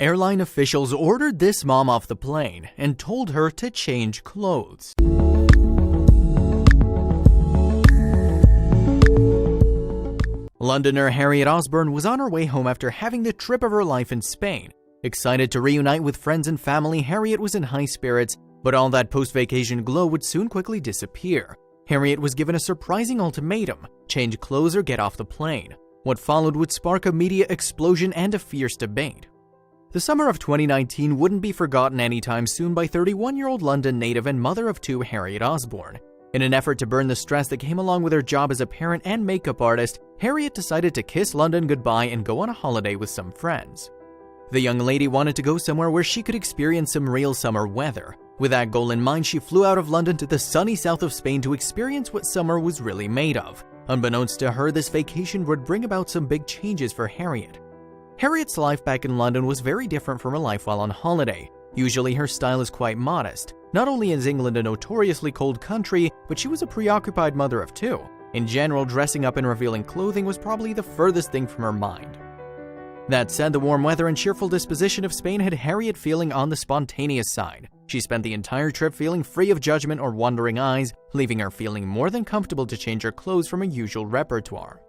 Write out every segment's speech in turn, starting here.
Airline officials ordered this mom off the plane and told her to change clothes. Londoner Harriet Osborne was on her way home after having the trip of her life in Spain. Excited to reunite with friends and family, Harriet was in high spirits, but all that post-vacation glow would soon quickly disappear. Harriet was given a surprising ultimatum: change clothes or get off the plane. What followed would spark a media explosion and a fierce debate. The summer of 2019 wouldn't be forgotten anytime soon by 31-year-old London native and mother of two Harriet Osborne. In an effort to burn the stress that came along with her job as a parent and makeup artist, Harriet decided to kiss London goodbye and go on a holiday with some friends. The young lady wanted to go somewhere where she could experience some real summer weather. With that goal in mind, she flew out of London to the sunny south of Spain to experience what summer was really made of. Unbeknownst to her, this vacation would bring about some big changes for Harriet. Harriet's life back in London was very different from her life while on holiday. Usually her style is quite modest. Not only is England a notoriously cold country, but she was a preoccupied mother of two. In general, dressing up in revealing clothing was probably the furthest thing from her mind. That said, the warm weather and cheerful disposition of Spain had Harriet feeling on the spontaneous side. She spent the entire trip feeling free of judgment or wandering eyes, leaving her feeling more than comfortable to change her clothes from her usual repertoire.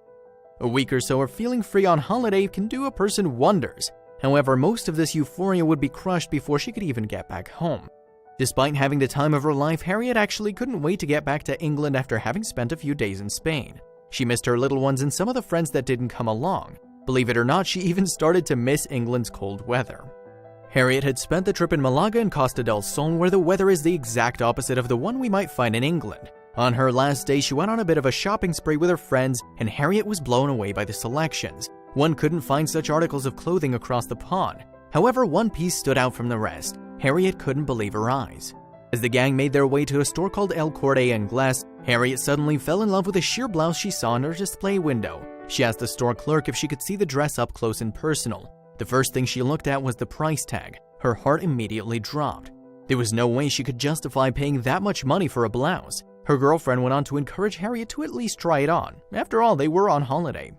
A week or so of feeling free on holiday can do a person wonders. However, most of this euphoria would be crushed before she could even get back home. Despite having the time of her life, Harriet actually couldn't wait to get back to England after having spent a few days in Spain. She missed her little ones and some of the friends that didn't come along. Believe it or not, she even started to miss England's cold weather. Harriet had spent the trip in Malaga and Costa del Sol, where the weather is the exact opposite of the one we might find in England. On her last day, she went on a bit of a shopping spree with her friends, and Harriet was blown away by the selections. One couldn't find such articles of clothing across the pond. However, one piece stood out from the rest. Harriet couldn't believe her eyes. As the gang made their way to a store called El Corte Inglés, Harriet suddenly fell in love with a sheer blouse she saw in her display window. She asked the store clerk if she could see the dress up close and personal. The first thing she looked at was the price tag. Her heart immediately dropped. There was no way she could justify paying that much money for a blouse. Her girlfriend went on to encourage Harriet to at least try it on. After all, they were on holiday.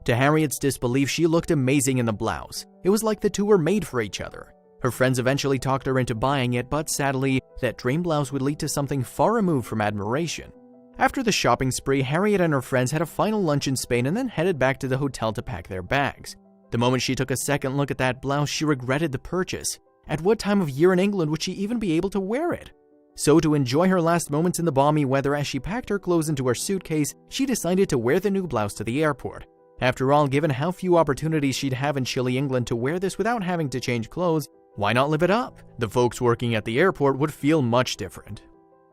To Harriet's disbelief, she looked amazing in the blouse. It was like the two were made for each other. Her friends eventually talked her into buying it, but sadly, that dream blouse would lead to something far removed from admiration. After the shopping spree, Harriet and her friends had a final lunch in Spain and then headed back to the hotel to pack their bags. The moment she took a second look at that blouse, she regretted the purchase. At what time of year in England would she even be able to wear it? So to enjoy her last moments in the balmy weather, as she packed her clothes into her suitcase, she decided to wear the new blouse to the airport. After all, given how few opportunities she'd have in chilly England to wear this without having to change clothes, why not live it up? The folks working at the airport would feel much different.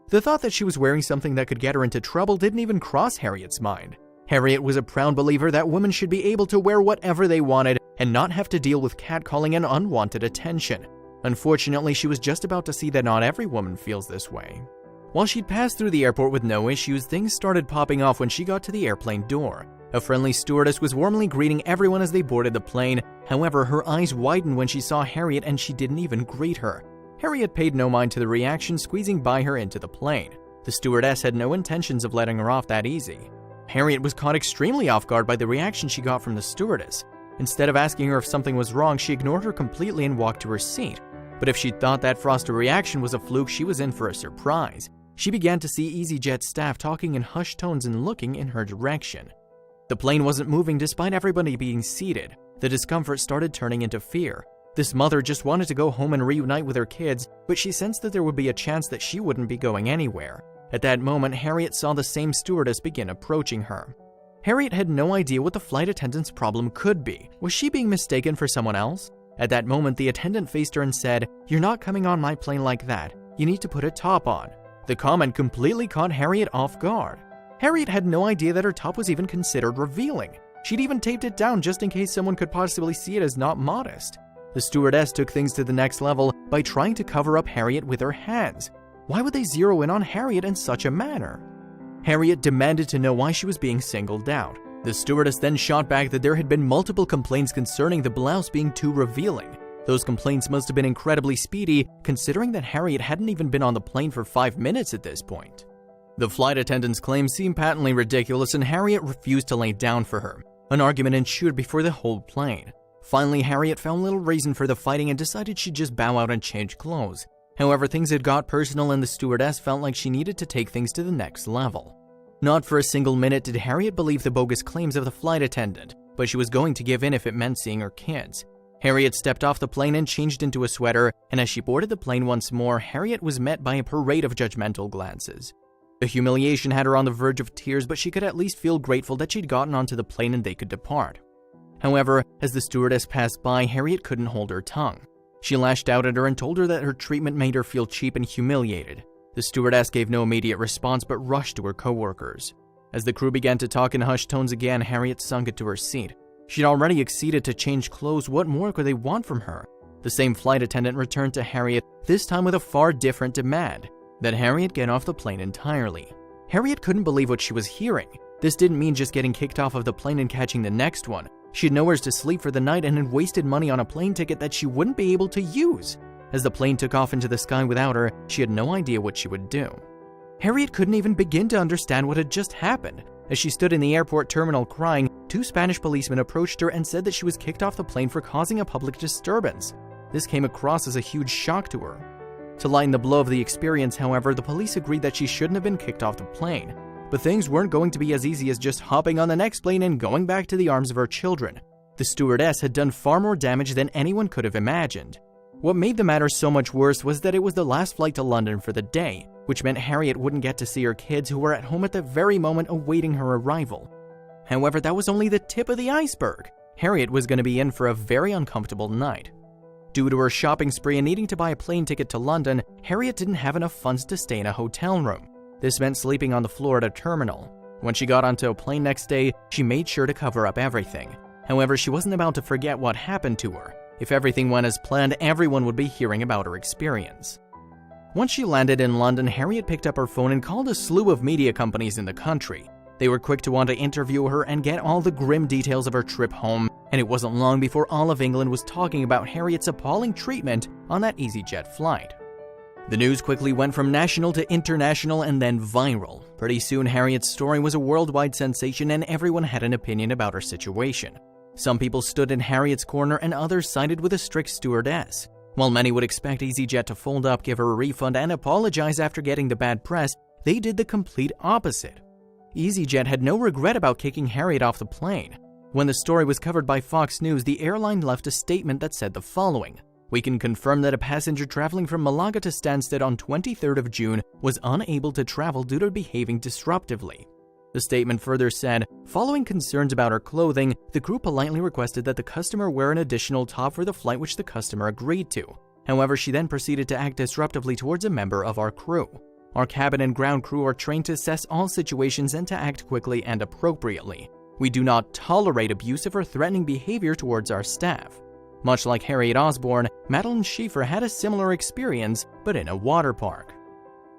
The thought that she was wearing something that could get her into trouble didn't even cross Harriet's mind. Harriet was a proud believer that women should be able to wear whatever they wanted and not have to deal with catcalling and unwanted attention. Unfortunately, she was just about to see that not every woman feels this way. While she'd passed through the airport with no issues, things started popping off when she got to the airplane door. A friendly stewardess was warmly greeting everyone as they boarded the plane. However, her eyes widened when she saw Harriet and she didn't even greet her. Harriet paid no mind to the reaction, squeezing by her into the plane. The stewardess had no intentions of letting her off that easy. Harriet was caught extremely off guard by the reaction she got from the stewardess. Instead of asking her if something was wrong, she ignored her completely and walked to her seat. But if she thought that frosty reaction was a fluke, she was in for a surprise. She began to see EasyJet staff talking in hushed tones and looking in her direction. The plane wasn't moving despite everybody being seated. The discomfort started turning into fear. This mother just wanted to go home and reunite with her kids, but she sensed that there would be a chance that she wouldn't be going anywhere. At that moment, Harriet saw the same stewardess begin approaching her. Harriet had no idea what the flight attendant's problem could be. Was she being mistaken for someone else? At that moment, the attendant faced her and said, "You're not coming on my plane like that. You need to put a top on." The comment completely caught Harriet off guard. Harriet had no idea that her top was even considered revealing. She'd even taped it down just in case someone could possibly see it as not modest. The stewardess took things to the next level by trying to cover up Harriet with her hands. Why would they zero in on Harriet in such a manner? Harriet demanded to know why she was being singled out. The stewardess then shot back that there had been multiple complaints concerning the blouse being too revealing. Those complaints must have been incredibly speedy, considering that Harriet hadn't even been on the plane for 5 minutes at this point. The flight attendant's claims seemed patently ridiculous, and Harriet refused to lay down for her. An argument ensued before the whole plane. Finally, Harriet found little reason for the fighting and decided she'd just bow out and change clothes. However, things had got personal and the stewardess felt like she needed to take things to the next level. Not for a single minute did Harriet believe the bogus claims of the flight attendant, but she was going to give in if it meant seeing her kids. Harriet stepped off the plane and changed into a sweater, and as she boarded the plane once more, Harriet was met by a parade of judgmental glances. The humiliation had her on the verge of tears, but she could at least feel grateful that she'd gotten onto the plane and they could depart. However, as the stewardess passed by, Harriet couldn't hold her tongue. She lashed out at her and told her that her treatment made her feel cheap and humiliated. The stewardess gave no immediate response but rushed to her co-workers. As the crew began to talk in hushed tones again, Harriet sunk into her seat. She'd already acceded to change clothes. What more could they want from her? The same flight attendant returned to Harriet, this time with a far different demand: that Harriet get off the plane entirely. Harriet couldn't believe what she was hearing. This didn't mean just getting kicked off of the plane and catching the next one. She had nowhere to sleep for the night and had wasted money on a plane ticket that she wouldn't be able to use. As the plane took off into the sky without her, she had no idea what she would do. Harriet couldn't even begin to understand what had just happened. As she stood in the airport terminal crying, 2 Spanish policemen approached her and said that she was kicked off the plane for causing a public disturbance. This came across as a huge shock to her. To lighten the blow of the experience, however, the police agreed that she shouldn't have been kicked off the plane. But things weren't going to be as easy as just hopping on the next plane and going back to the arms of her children. The stewardess had done far more damage than anyone could have imagined. What made the matter so much worse was that it was the last flight to London for the day, which meant Harriet wouldn't get to see her kids who were at home at the very moment awaiting her arrival. However, that was only the tip of the iceberg. Harriet was going to be in for a very uncomfortable night. Due to her shopping spree and needing to buy a plane ticket to London, Harriet didn't have enough funds to stay in a hotel room. This meant sleeping on the floor at a terminal. When she got onto a plane next day, she made sure to cover up everything. However, she wasn't about to forget what happened to her. If everything went as planned, everyone would be hearing about her experience. Once she landed in London, Harriet picked up her phone and called a slew of media companies in the country. They were quick to want to interview her and get all the grim details of her trip home, and it wasn't long before all of England was talking about Harriet's appalling treatment on that EasyJet flight. The news quickly went from national to international and then viral. Pretty soon, Harriet's story was a worldwide sensation and everyone had an opinion about her situation. Some people stood in Harriet's corner and others sided with a strict stewardess. While many would expect EasyJet to fold up, give her a refund, and apologize after getting the bad press, they did the complete opposite. EasyJet had no regret about kicking Harriet off the plane. When the story was covered by Fox News, the airline left a statement that said the following: "We can confirm that a passenger traveling from Malaga to Stansted on 23rd of June was unable to travel due to behaving disruptively." The statement further said, following concerns about her clothing, the crew politely requested that the customer wear an additional top for the flight, which the customer agreed to. However, she then proceeded to act disruptively towards a member of our crew. Our cabin and ground crew are trained to assess all situations and to act quickly and appropriately. We do not tolerate abusive or threatening behavior towards our staff. Much like Harriet Osborne, Madeline Schieffer had a similar experience, but in a water park.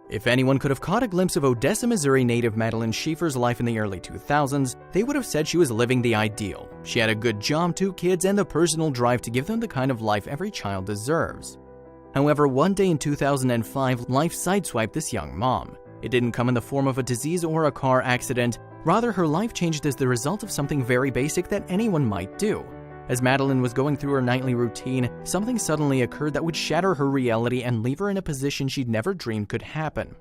If anyone could have caught a glimpse of Odessa, Missouri native Madeline Schieffer's life in the early 2000s, they would have said she was living the ideal. She had a good job, 2 kids, and the personal drive to give them the kind of life every child deserves. However, one day in 2005, life sideswiped this young mom. It didn't come in the form of a disease or a car accident. Rather, her life changed as the result of something very basic that anyone might do. As Madeline was going through her nightly routine, something suddenly occurred that would shatter her reality and leave her in a position she'd never dreamed could happen.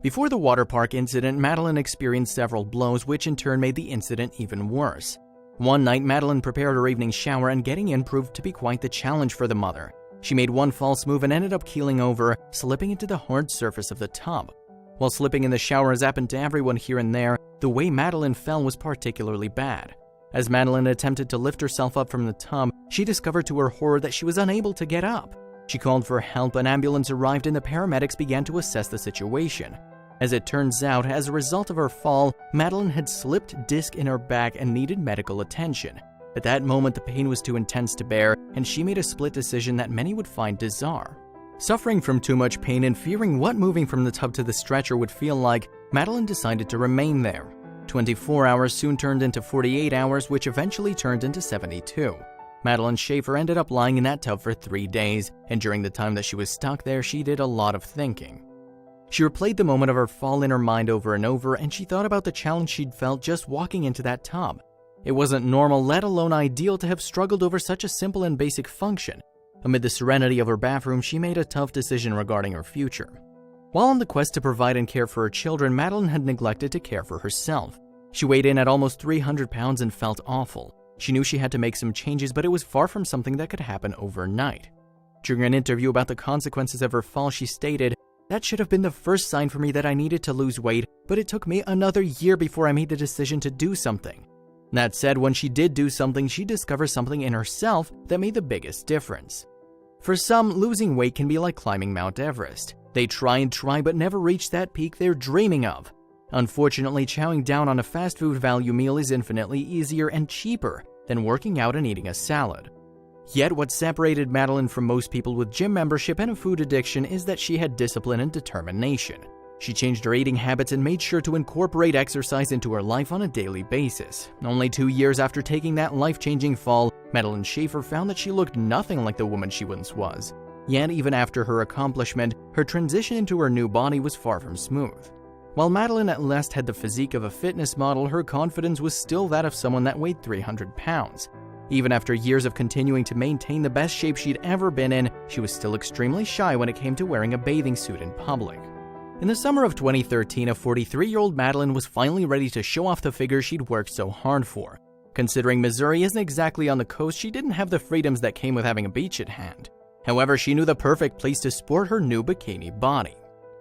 Before the water park incident, Madeline experienced several blows, which in turn made the incident even worse. One night, Madeline prepared her evening shower, and getting in proved to be quite the challenge for the mother. She made one false move and ended up keeling over, slipping into the hard surface of the tub. While slipping in the shower has happened to everyone here and there, the way Madeline fell was particularly bad. As Madeline attempted to lift herself up from the tub, she discovered to her horror that she was unable to get up. She called for help, an ambulance arrived, and the paramedics began to assess the situation. As it turns out, as a result of her fall, Madeline had slipped disc in her back and needed medical attention. At that moment, the pain was too intense to bear, and she made a split decision that many would find bizarre. Suffering from too much pain and fearing what moving from the tub to the stretcher would feel like, Madeline decided to remain there. 24 hours soon turned into 48 hours, which eventually turned into 72. Madeline Schieffer ended up lying in that tub for 3 days, and during the time that she was stuck there, she did a lot of thinking. She replayed the moment of her fall in her mind over and over, and she thought about the challenge she'd felt just walking into that tub. It wasn't normal, let alone ideal, to have struggled over such a simple and basic function. Amid the serenity of her bathroom, she made a tough decision regarding her future. While on the quest to provide and care for her children, Madeline had neglected to care for herself. She weighed in at almost 300 pounds and felt awful. She knew she had to make some changes, but it was far from something that could happen overnight. During an interview about the consequences of her fall, she stated, "That should have been the first sign for me that I needed to lose weight, but it took me another year before I made the decision to do something." That said, when she did do something, she discovered something in herself that made the biggest difference. For some, losing weight can be like climbing Mount Everest. They try and try but never reach that peak they're dreaming of. Unfortunately, chowing down on a fast food value meal is infinitely easier and cheaper than working out and eating a salad. Yet what separated Madeline from most people with gym membership and a food addiction is that she had discipline and determination. She changed her eating habits and made sure to incorporate exercise into her life on a daily basis. Only 2 years after taking that life-changing fall, Madeline Schaefer found that she looked nothing like the woman she once was. Yet even after her accomplishment, her transition into her new body was far from smooth. While Madeline at last had the physique of a fitness model, her confidence was still that of someone that weighed 300 pounds. Even after years of continuing to maintain the best shape she'd ever been in, she was still extremely shy when it came to wearing a bathing suit in public. In the summer of 2013, a 43-year-old Madeline was finally ready to show off the figure she'd worked so hard for. Considering Missouri isn't exactly on the coast, she didn't have the freedoms that came with having a beach at hand. However, she knew the perfect place to sport her new bikini body.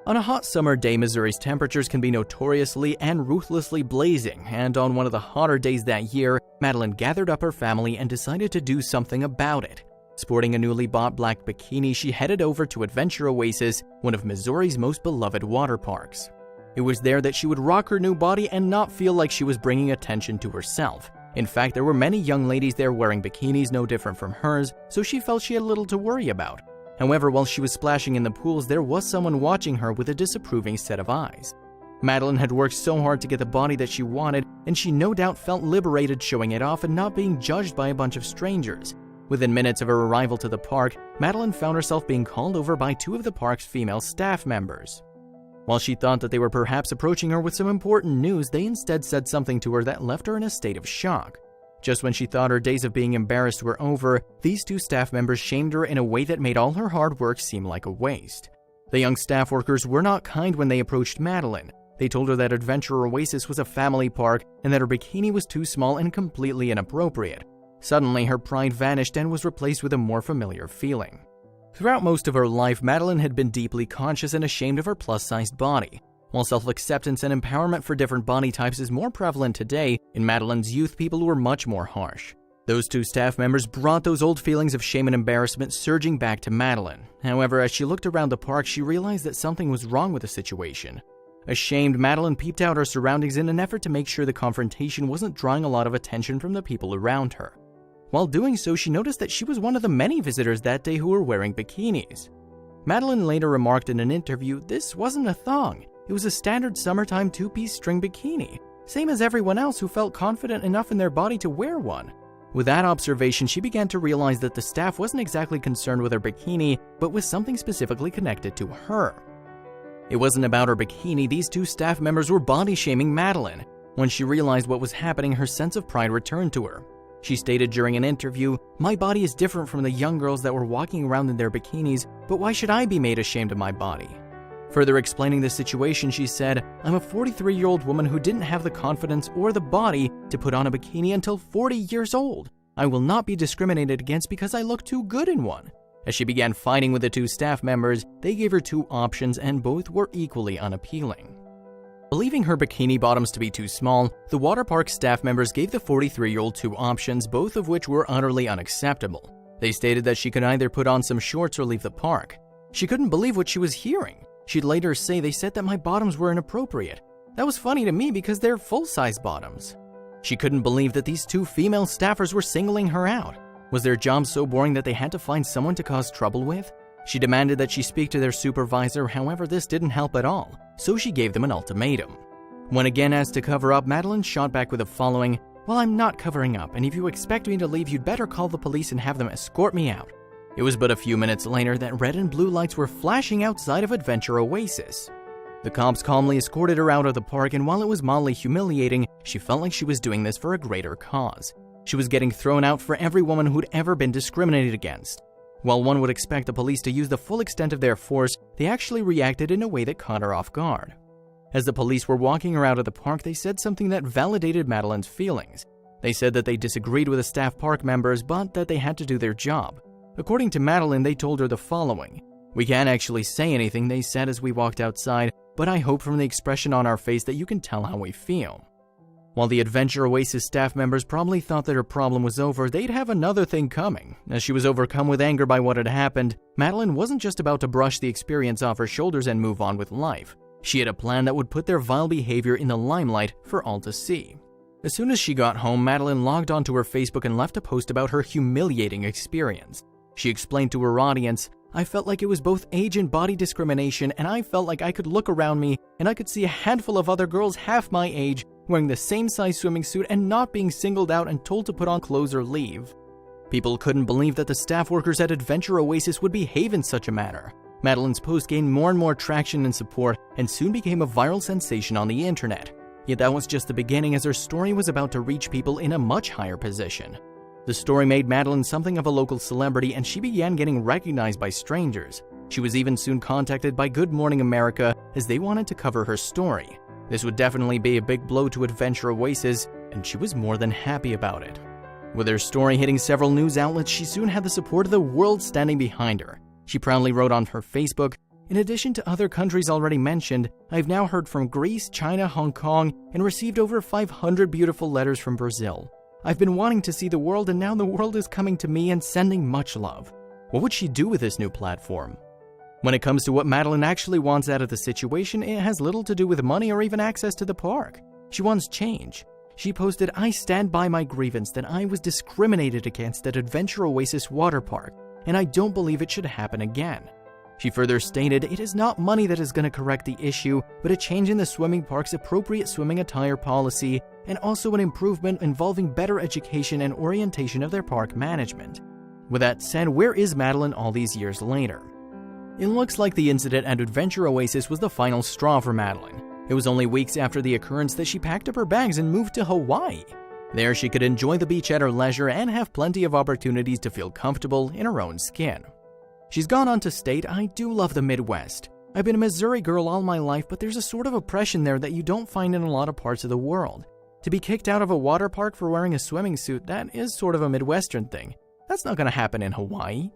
On a hot summer day, Missouri's temperatures can be notoriously and ruthlessly blazing, and on one of the hotter days that year, Madeline gathered up her family and decided to do something about it. Sporting a newly bought black bikini, she headed over to Adventure Oasis, one of Missouri's most beloved water parks. It was there that she would rock her new body and not feel like she was bringing attention to herself. In fact, there were many young ladies there wearing bikinis no different from hers, so she felt she had little to worry about. However, while she was splashing in the pools, there was someone watching her with a disapproving set of eyes. Madeline had worked so hard to get the body that she wanted, and she no doubt felt liberated showing it off and not being judged by a bunch of strangers. Within minutes of her arrival to the park, Madeline found herself being called over by 2 of the park's female staff members. While she thought that they were perhaps approaching her with some important news, they instead said something to her that left her in a state of shock. Just when she thought her days of being embarrassed were over, these 2 staff members shamed her in a way that made all her hard work seem like a waste. The young staff workers were not kind when they approached Madeline. They told her that Adventure Oasis was a family park and that her bikini was too small and completely inappropriate. Suddenly, her pride vanished and was replaced with a more familiar feeling. Throughout most of her life, Madeline had been deeply conscious and ashamed of her plus-sized body. While self-acceptance and empowerment for different body types is more prevalent today, in Madeline's youth, people were much more harsh. Those 2 staff members brought those old feelings of shame and embarrassment surging back to Madeline. However, as she looked around the park, she realized that something was wrong with the situation. Ashamed, Madeline peeped out her surroundings in an effort to make sure the confrontation wasn't drawing a lot of attention from the people around her. While doing so, she noticed that she was one of the many visitors that day who were wearing bikinis. Madeline later remarked in an interview, "This wasn't a thong. It was a standard summertime 2-piece string bikini, same as everyone else who felt confident enough in their body to wear one." With that observation, she began to realize that the staff wasn't exactly concerned with her bikini, but with something specifically connected to her. It wasn't about her bikini, these 2 staff members were body-shaming Madeline. When she realized what was happening, her sense of pride returned to her. She stated during an interview, "My body is different from the young girls that were walking around in their bikinis, but why should I be made ashamed of my body?" Further explaining the situation, she said, "I'm a 43-year-old woman who didn't have the confidence or the body to put on a bikini until 40 years old. I will not be discriminated against because I look too good in one." As she began fighting with the 2 staff members, they gave her 2 options and both were equally unappealing. Believing her bikini bottoms to be too small, the water park staff members gave the 43-year-old 2 options, both of which were utterly unacceptable. They stated that she could either put on some shorts or leave the park. She couldn't believe what she was hearing. She'd later say, "They said that my bottoms were inappropriate. That was funny to me because they're full-size bottoms." She couldn't believe that these 2 female staffers were singling her out. Was their job so boring that they had to find someone to cause trouble with? She demanded that she speak to their supervisor, however this didn't help at all, so she gave them an ultimatum. When again asked to cover up, Madeline shot back with the following, "Well, I'm not covering up, and if you expect me to leave, you'd better call the police and have them escort me out." It was but a few minutes later that red and blue lights were flashing outside of Adventure Oasis. The cops calmly escorted her out of the park, and while it was mildly humiliating, she felt like she was doing this for a greater cause. She was getting thrown out for every woman who'd ever been discriminated against. While one would expect the police to use the full extent of their force, they actually reacted in a way that caught her off guard. As the police were walking her out of the park, they said something that validated Madeline's feelings. They said that they disagreed with the staff park members, but that they had to do their job. According to Madeline, they told her the following: "We can't actually say anything," they said as we walked outside, "but I hope from the expression on our face that you can tell how we feel." While the Adventure Oasis staff members probably thought that her problem was over, they'd have another thing coming. As she was overcome with anger by what had happened, Madeline wasn't just about to brush the experience off her shoulders and move on with life. She had a plan that would put their vile behavior in the limelight for all to see. As soon as she got home, Madeline logged onto her Facebook and left a post about her humiliating experience. She explained to her audience, "I felt like it was both age and body discrimination, and I felt like I could look around me and I could see a handful of other girls half my age wearing the same size swimming suit and not being singled out and told to put on clothes or leave." People couldn't believe that the staff workers at Adventure Oasis would behave in such a manner. Madeline's post gained more and more traction and support and soon became a viral sensation on the internet. Yet that was just the beginning, as her story was about to reach people in a much higher position. The story made Madeline something of a local celebrity, and she began getting recognized by strangers. She was even soon contacted by Good Morning America as they wanted to cover her story. This would definitely be a big blow to Adventure Oasis, and she was more than happy about it. With her story hitting several news outlets, she soon had the support of the world standing behind her. She proudly wrote on her Facebook, "In addition to other countries already mentioned, I've now heard from Greece, China, Hong Kong, and received over 500 beautiful letters from Brazil. I've been wanting to see the world, and now the world is coming to me and sending much love." What would she do with this new platform? When it comes to what Madeline actually wants out of the situation, it has little to do with money or even access to the park. She wants change. She posted, "I stand by my grievance that I was discriminated against at Adventure Oasis Water Park, and I don't believe it should happen again." She further stated, "It is not money that is going to correct the issue, but a change in the swimming park's appropriate swimming attire policy, and also an improvement involving better education and orientation of their park management." With that said, where is Madeline all these years later? It looks like the incident at Adventure Oasis was the final straw for Madeline. It was only weeks after the occurrence that she packed up her bags and moved to Hawaii. There she could enjoy the beach at her leisure and have plenty of opportunities to feel comfortable in her own skin. She's gone on to state, "I do love the Midwest. I've been a Missouri girl all my life, but there's a sort of oppression there that you don't find in a lot of parts of the world. To be kicked out of a water park for wearing a swimming suit, that is sort of a Midwestern thing. That's not going to happen in Hawaii."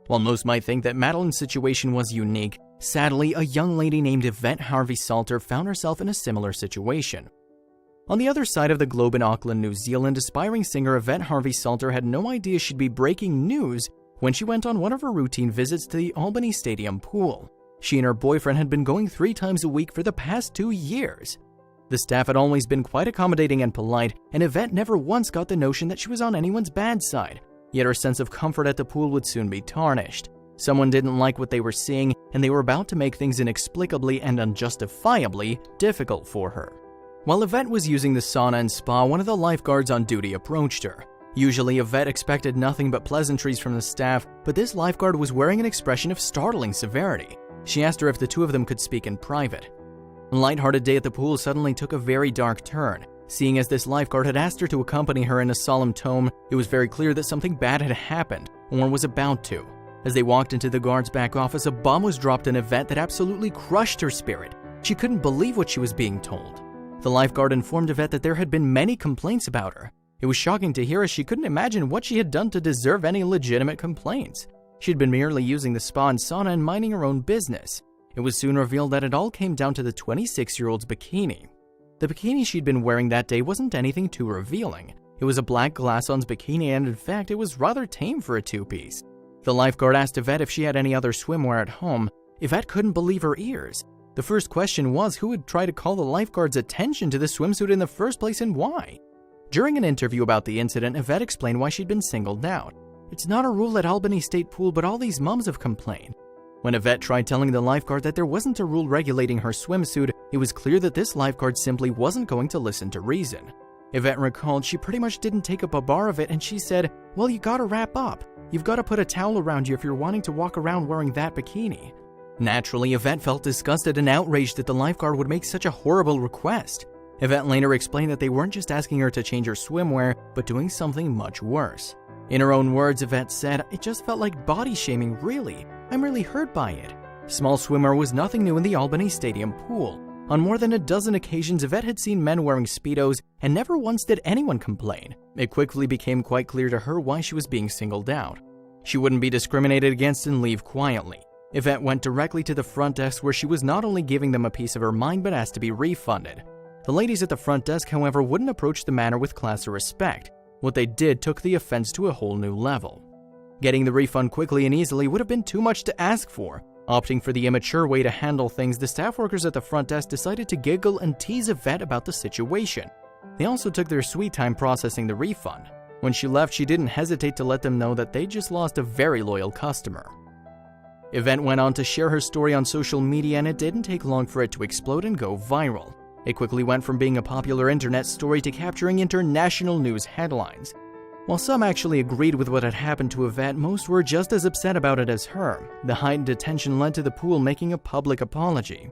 While most might think that Madeline's situation was unique, sadly, a young lady named Yvette Harvey Salter found herself in a similar situation. On the other side of the globe in Auckland, New Zealand, aspiring singer Yvette Harvey Salter had no idea she'd be breaking news when she went on one of her routine visits to the Albany Stadium pool. She and her boyfriend had been going 3 times a week for the past 2 years. The staff had always been quite accommodating and polite, and Yvette never once got the notion that she was on anyone's bad side. Yet her sense of comfort at the pool would soon be tarnished. Someone didn't like what they were seeing, and they were about to make things inexplicably and unjustifiably difficult for her. While Yvette was using the sauna and spa, one of the lifeguards on duty approached her. Usually, Yvette expected nothing but pleasantries from the staff, but this lifeguard was wearing an expression of startling severity. She asked her if the two of them could speak in private. A lighthearted day at the pool suddenly took a very dark turn. Seeing as this lifeguard had asked her to accompany her in a solemn tone, it was very clear that something bad had happened, or was about to. As they walked into the guard's back office, a bomb was dropped on Yvette that absolutely crushed her spirit. She couldn't believe what she was being told. The lifeguard informed Yvette that there had been many complaints about her. It was shocking to hear, as she couldn't imagine what she had done to deserve any legitimate complaints. She'd been merely using the spa and sauna and minding her own business. It was soon revealed that it all came down to the 26-year-old's bikini. The bikini she'd been wearing that day wasn't anything too revealing. It was a black glass-on bikini, and in fact, it was rather tame for a two-piece. The lifeguard asked Yvette if she had any other swimwear at home. Yvette couldn't believe her ears. The first question was who would try to call the lifeguard's attention to the swimsuit in the first place and why. During an interview about the incident, Yvette explained why she'd been singled out. "It's not a rule at Albany State Pool, but all these moms have complained." When Yvette tried telling the lifeguard that there wasn't a rule regulating her swimsuit, it was clear that this lifeguard simply wasn't going to listen to reason. Yvette recalled she pretty much didn't take up a bar of it, and she said, "Well, you gotta wrap up. You've gotta put a towel around you if you're wanting to walk around wearing that bikini." Naturally, Yvette felt disgusted and outraged that the lifeguard would make such a horrible request. Yvette later explained that they weren't just asking her to change her swimwear, but doing something much worse. In her own words, Yvette said, "It just felt like body shaming, really. I'm really hurt by it." Small swimwear was nothing new in the Albany Stadium pool. On more than a dozen occasions, Yvette had seen men wearing Speedos, and never once did anyone complain. It quickly became quite clear to her why she was being singled out. She wouldn't be discriminated against and leave quietly. Yvette went directly to the front desk, where she was not only giving them a piece of her mind but asked to be refunded. The ladies at the front desk, however, wouldn't approach the matter with class or respect. What they did took the offense to a whole new level. Getting the refund quickly and easily would have been too much to ask for. Opting for the immature way to handle things, the staff workers at the front desk decided to giggle and tease Yvette about the situation. They also took their sweet time processing the refund. When she left, she didn't hesitate to let them know that they just lost a very loyal customer. Yvette went on to share her story on social media, and it didn't take long for it to explode and go viral. It quickly went from being a popular internet story to capturing international news headlines. While some actually agreed with what had happened to Yvette, most were just as upset about it as her. The heightened attention led to the pool making a public apology.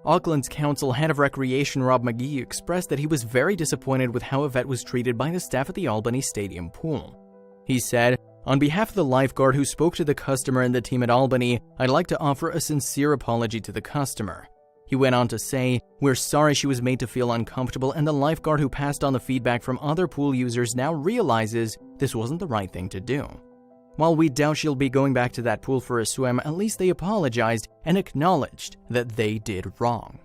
Auckland's council head of recreation Rob McGee expressed that he was very disappointed with how Yvette was treated by the staff at the Albany Stadium pool. He said, "On behalf of the lifeguard who spoke to the customer and the team at Albany, I'd like to offer a sincere apology to the customer." He went on to say, "We're sorry she was made to feel uncomfortable, and the lifeguard who passed on the feedback from other pool users now realizes this wasn't the right thing to do." While we doubt she'll be going back to that pool for a swim, at least they apologized and acknowledged that they did wrong.